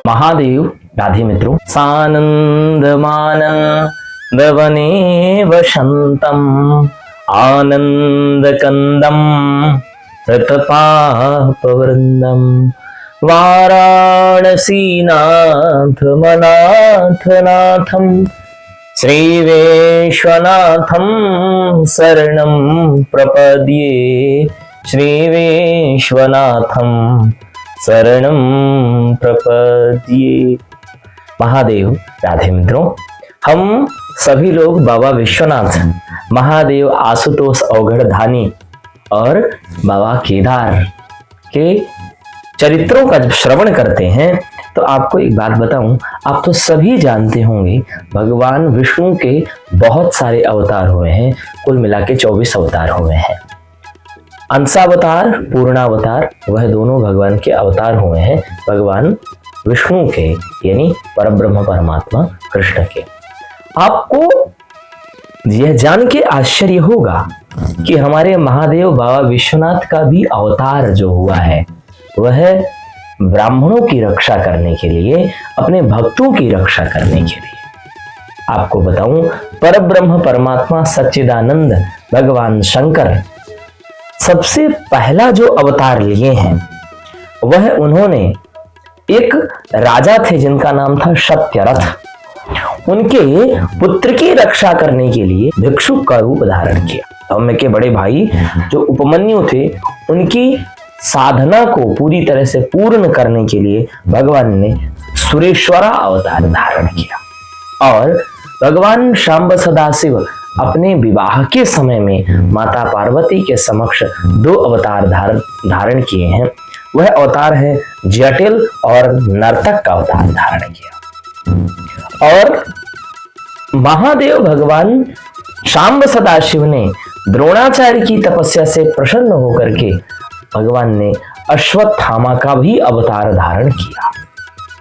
महादेव राधे मित्रों, सानंदमानंदवने वसंतम आनंदकंदम हृतपापवृंदम वाराणसीनाथमनाथनाथम श्रीवेश्वनाथम शरणं प्रपद्ये। श्रीवेश्वनाथम शरणं प्रपद्ये। महादेव राधे मित्रों, हम सभी लोग बाबा विश्वनाथ, महादेव आशुतोष अवघड़धानी और बाबा केदार के चरित्रों का जब श्रवण करते हैं तो आपको एक बात बताऊं, आप तो सभी जानते होंगे भगवान विष्णु के बहुत सारे अवतार हुए हैं। कुल मिला के 24 अवतार हुए हैं। अंशावतार, पूर्णावतार, वह दोनों भगवान के अवतार हुए हैं भगवान विष्णु के, यानी परब्रह्म परमात्मा कृष्ण के। आपको यह जान के आश्चर्य होगा कि हमारे महादेव बाबा विश्वनाथ का भी अवतार जो हुआ है वह ब्राह्मणों की रक्षा करने के लिए, अपने भक्तों की रक्षा करने के लिए। आपको बताऊं, परब्रह्म परमात्मा सच्चिदानंद भगवान शंकर सबसे पहला जो अवतार लिए हैं वह उन्होंने एक राजा थे जिनका नाम था सत्यरथ। उनके पुत्र की रक्षा करने के लिए भिक्षुक का रूप धारण किया। उनके बड़े भाई जो उपमन्यु थे, उनकी साधना को पूरी तरह से पूर्ण करने के लिए भगवान ने सुरेश्वरा अवतार धारण किया। और भगवान शांब सदाशिव अपने विवाह के समय में माता पार्वती के समक्ष 2 अवतार धारण किए हैं। वह अवतार है जटिल और नर्तक का अवतार धारण किया। और महादेव भगवान शांब सदाशिव ने द्रोणाचार्य की तपस्या से प्रसन्न होकर के भगवान ने अश्वत्थामा का भी अवतार धारण किया,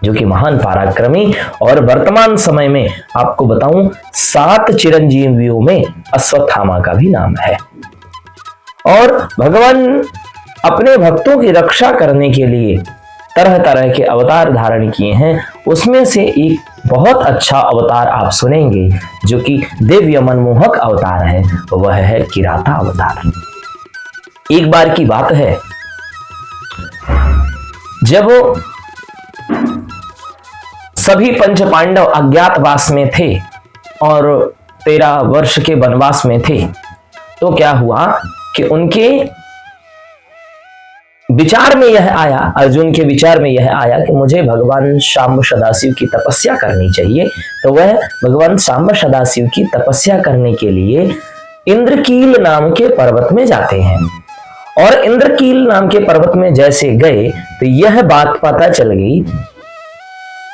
जो कि महान पराक्रमी। और वर्तमान समय में आपको बताऊं, 7 चिरंजीवियों में अश्वत्थामा का भी नाम है। और भगवान अपने भक्तों की रक्षा करने के लिए तरह तरह के अवतार धारण किए हैं। उसमें से एक बहुत अच्छा अवतार आप सुनेंगे जो कि दिव्य मनमोहक अवतार है, वह है किराता अवतार। एक बार की बात है, जब सभी पंच पांडव अज्ञातवास में थे और 13 वर्ष के वनवास में थे, तो क्या हुआ कि उनके विचार में यह आया, अर्जुन के विचार में यह आया कि मुझे भगवान शांब सदाशिव की तपस्या करनी चाहिए। तो वह भगवान शांब सदाशिव की तपस्या करने के लिए इंद्रकील नाम के पर्वत में जाते हैं। और इंद्रकील नाम के पर्वत में जैसे गए तो यह बात पता चल गई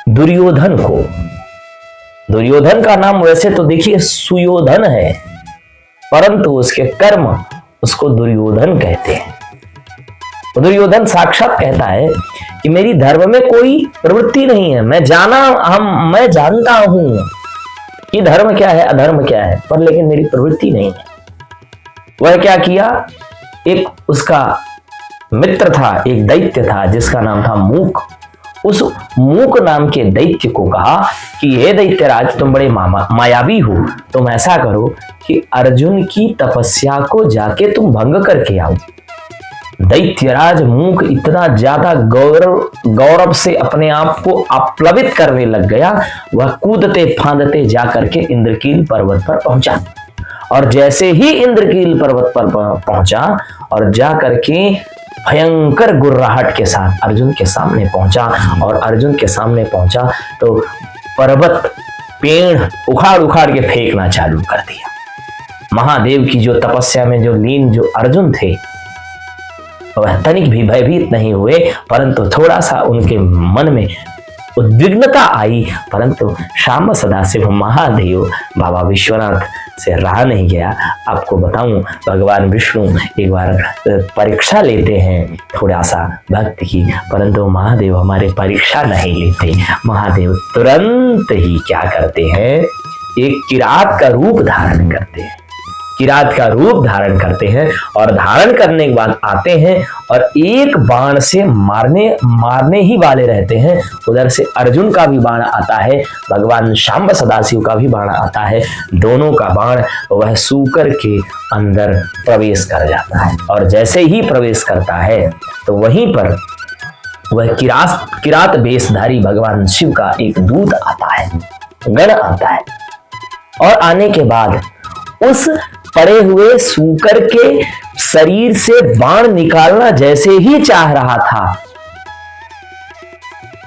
दुर्योधन को। दुर्योधन का नाम वैसे तो देखिए सुयोधन है, परंतु उसके कर्म उसको दुर्योधन कहते हैं। तो दुर्योधन साक्षात कहता है कि मेरी धर्म में कोई प्रवृत्ति नहीं है। मैं जानता हूं कि धर्म क्या है, अधर्म क्या है, पर लेकिन मेरी प्रवृत्ति नहीं है। वह क्या किया, एक उसका मित्र था, एक दैत्य था जिसका नाम था मूक। उस मूक नाम के दैत्य को कहा कि हे दैत्यराज, तुम बड़े मायावी हो, तुम ऐसा करो कि अर्जुन की तपस्या को जाके तुम भंग करके आओ। दैत्यराज मूक इतना ज्यादा गौरव से अपने आप को आप्लवित करने लग गया, वह कूदते फांदते जाकर के इंद्रकील पर्वत पर पहुंचा। और जैसे ही इंद्रकील पर्वत पर पहुंचा और जाकर के भयंकर गुर्राहट के साथ अर्जुन के सामने पहुंचा, और अर्जुन के सामने पहुंचा तो पर्वत पेड़ उखाड़ के फेंकना चालू कर दिया। महादेव की जो तपस्या में जो लीन जो अर्जुन थे वह तनिक भी भयभीत नहीं हुए, परंतु थोड़ा सा उनके मन में उद्विग्नता आई। परंतु शांब सदाशिव महादेव बाबा विश्वनाथ से रहा नहीं गया। आपको बताऊं, भगवान विष्णु एक बार परीक्षा लेते हैं थोड़ा सा भक्त की, परंतु महादेव हमारे परीक्षा नहीं लेते। महादेव तुरंत ही क्या करते हैं, एक किरात का रूप धारण करते हैं। किरात का रूप धारण करते हैं और धारण करने के बाद आते हैं और एक बाण से मारने ही वाले रहते हैं। उधर से अर्जुन का भी बाण आता है, भगवान शांब सदाशिव का भी बाण आता है। दोनों का बाण वह सूकर के अंदर प्रवेश कर जाता है और जैसे ही प्रवेश करता है तो वहीं पर वह किरात वेशधारी भगवान शिव का एक दूत आता है, गण आता है। और आने के बाद उस पड़े हुए सूकर के शरीर से बाण निकालना जैसे ही चाह रहा था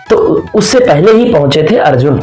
तो उससे पहले ही पहुंचे थे अर्जुन।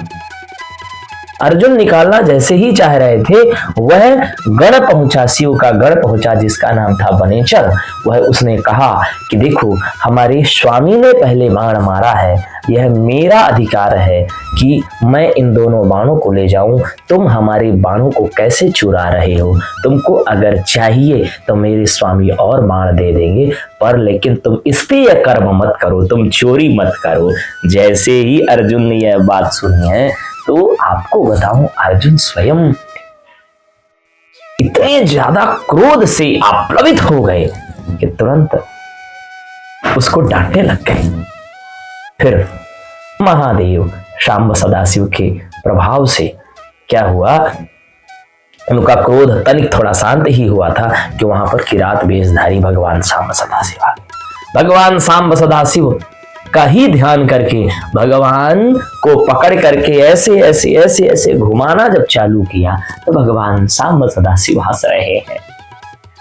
अर्जुन निकालना जैसे ही चाह रहे थे, वह गण पहुंचा, शिव का गण पहुंचा जिसका नाम था बनेचर। वह उसने कहा कि देखो, हमारे स्वामी ने पहले बाण मारा है, यह मेरा अधिकार है कि मैं इन दोनों बाणों को ले जाऊं। तुम हमारे बाणों को कैसे चुरा रहे हो? तुमको अगर चाहिए तो मेरे स्वामी और बाण दे देंगे, पर लेकिन तुम इस पे यह कर्म मत करो, तुम चोरी मत करो। जैसे ही अर्जुन ने यह बात सुनी है तो आपको बताऊं, अर्जुन स्वयं इतने ज्यादा क्रोध से आप्लवित हो गए कि तुरंत उसको डांटने लग गए। फिर महादेव शांब सदाशिव के प्रभाव से क्या हुआ, उनका क्रोध तनिक थोड़ा शांत ही हुआ था कि वहां पर किरात वेशधारी भगवान शांब सदाशिव आ गए। भगवान शांब सदाशिव का ही ध्यान करके भगवान को पकड़ करके ऐसे ऐसे ऐसे ऐसे घुमाना जब चालू किया तो भगवान शांब सदाशिव हंस रहे हैं।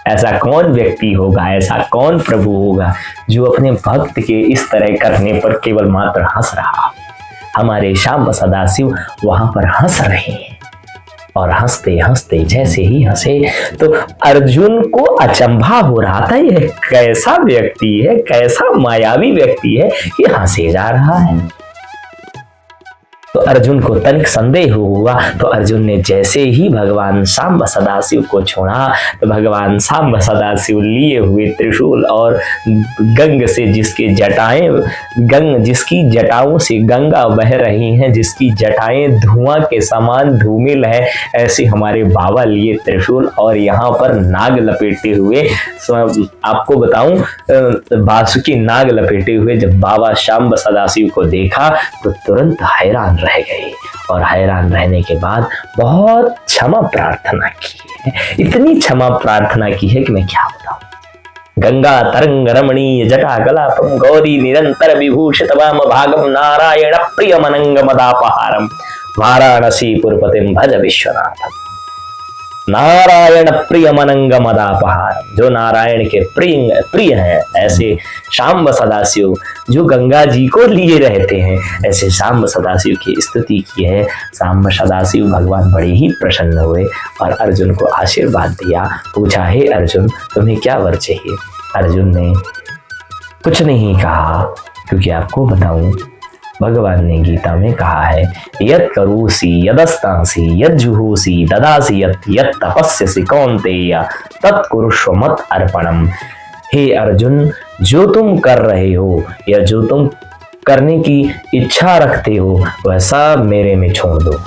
ऐसा कौन व्यक्ति होगा, ऐसा कौन प्रभु होगा जो अपने भक्त के इस तरह करने पर केवल मात्र हंस रहा? हमारे शांब सदाशिव वहां पर हंस रहे हैं और हंसते हंसते जैसे ही हंसे तो अर्जुन को अचंभा हो रहा था, यह कैसा व्यक्ति है, कैसा मायावी व्यक्ति है कि हंसे जा रहा है। तो अर्जुन को तनिक संदेह हुआ तो अर्जुन ने जैसे ही भगवान शांब सदाशिव को छोड़ा तो भगवान शांब सदाशिव लिए हुए त्रिशूल और गंग से जिसकी जटाओं से गंगा बह रही हैं, जिसकी जटाएं धुआं के समान धूमिल है, ऐसे हमारे बाबा लिए त्रिशूल और यहाँ पर नाग लपेटे हुए। आपको बताऊं, बासुकी नाग लपेटे हुए जब बाबा शांब सदाशिव को देखा तो तुरंत हैरान रह गए और हैरान रहने के बाद बहुत क्षमा प्रार्थना की है। इतनी क्षमा प्रार्थना की है कि मैं क्या बताऊं। गंगा तरंग रमणीय जटा कलापम गौरी निरंतर विभूषित वाम भागम नारायण प्रिय मनंग मदापहारम वाराणसी पुरपतिम भज विश्वनाथम। नारायण प्रिय मनंग मदापहार, जो नारायण के प्रिय हैं, ऐसे शांब सदाशिव जो गंगा जी को लिए रहते हैं, ऐसे शांब सदाशिव की स्तुति की है। शांब सदाशिव भगवान बड़े ही प्रसन्न हुए और अर्जुन को आशीर्वाद दिया। पूछा, हे अर्जुन, तुम्हें क्या वर चाहिए? अर्जुन ने कुछ नहीं कहा, क्योंकि आपको बताऊं, भगवान ने गीता में कहा है, यत् करोसि यदस्तांसि यज्जुहोसि ददासि यत् तपस्यसि कौन्तेय तत्कुरुष्व मत् अर्पणम। हे अर्जुन, जो तुम कर रहे हो या जो तुम करने की इच्छा रखते हो वह सब मेरे में छोड़ दो।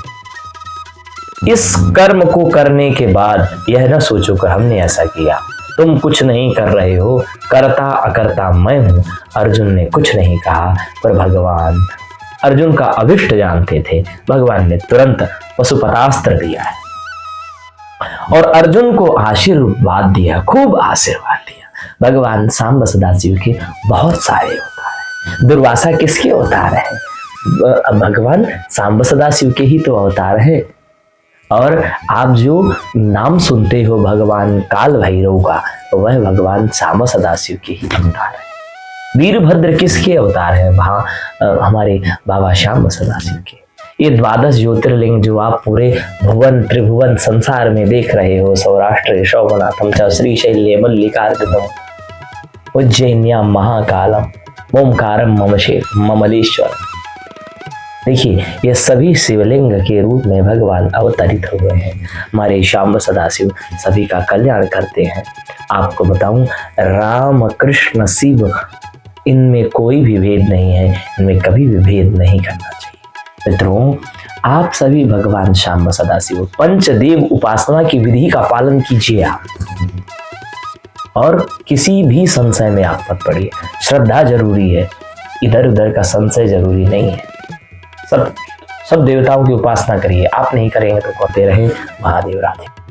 इस कर्म को करने के बाद यह न सोचो कि हमने ऐसा किया। तुम कुछ नहीं कर रहे हो, करता अकर्ता मैं हूं। अर्जुन ने कुछ नहीं कहा, पर भगवान अर्जुन का अभिष्ट जानते थे। भगवान ने तुरंत पशुपतास्त्र दिया है और अर्जुन को आशीर्वाद दिया, खूब आशीर्वाद दिया। भगवान शांब सदाशिव के बहुत सारे अवतार हैं। दुर्वासा किसके अवतार है? भगवान शांब सदाशिव के ही तो अवतार है। और आप जो नाम सुनते हो भगवान काल भैरव का, वह भगवान शांब सदाशिव के ही अवतार है। वीरभद्र किसके अवतार है? हमारे बाबा शांब सदाशिव के। ये 12 ज्योतिर्लिंग जो आप पूरे भुवन त्रिभुवन संसार में देख रहे हो, सौराष्ट्र शौवनाथम च श्रीशैल्य मल्लिकार्जुनम उज्जैन्याम महाकालम ओमकारम ममलेश्वर। देखिए, ये सभी शिवलिंग के रूप में भगवान अवतरित हुए हैं। हमारे शांब सदाशिव सभी का कल्याण करते हैं। आपको बताऊं, राम कृष्ण शिव, इनमें कोई भी भेद नहीं है, इनमें कभी भी भेद नहीं करना चाहिए। मित्रों, आप सभी भगवान श्याम सदाशिव पंचदेव उपासना की विधि का पालन कीजिए आप, और किसी भी संशय में आप मत पड़िए। श्रद्धा जरूरी है, इधर उधर का संशय जरूरी नहीं है। सब देवताओं की उपासना करिए, आप नहीं करेंगे तो करते रहे। महादेव राधे।